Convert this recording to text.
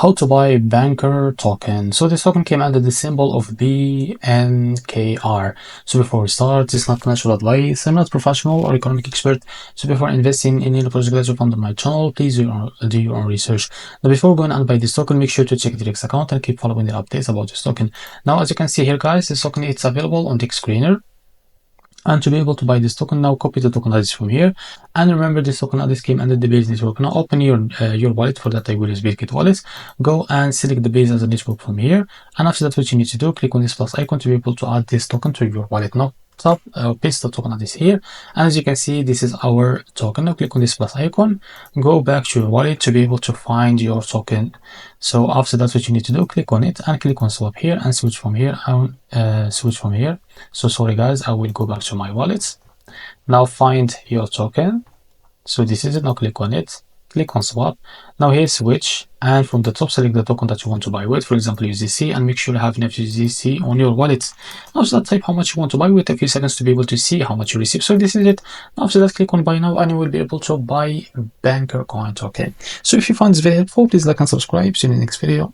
How to buy Banker token. So this token came under the symbol of BNKR. So before we start, this is not financial advice. I'm not professional or economic expert. So before investing in any project that you found on my channel, please do your own research. Now before going and buy this token, make sure to check the Dex account and keep following the updates about this token. Now as you can see here guys, this token is available on Dex Screener. And to be able to buy this token, now copy the token address from here. And remember, this token address came under the Base network. Now open your wallet. For that, I will use Bitget wallet. Go and select the Base as a network from here. And after that, what you need to do, click on this plus icon to be able to add this token to your wallet. Now paste the token address here, and as you can see, this is our token. Now click on this plus icon, go back to your wallet to be able to find your token. So after that, what you need to do, click on it and click on swap here and switch from here and switch from here. So sorry guys, I will go back to my wallet. Now find your token. So this is it. Now click on it, click on swap. Now here switch, and from the top select the token that you want to buy with, for example USDC, and make sure you have enough USDC on your wallet. Now after that, type how much you want to buy with, a few seconds to be able to see how much you receive. So this is it. Now after that, click on buy now and you will be able to buy BankrCoin token. So if you find this very helpful, please like and subscribe. See you in the next video.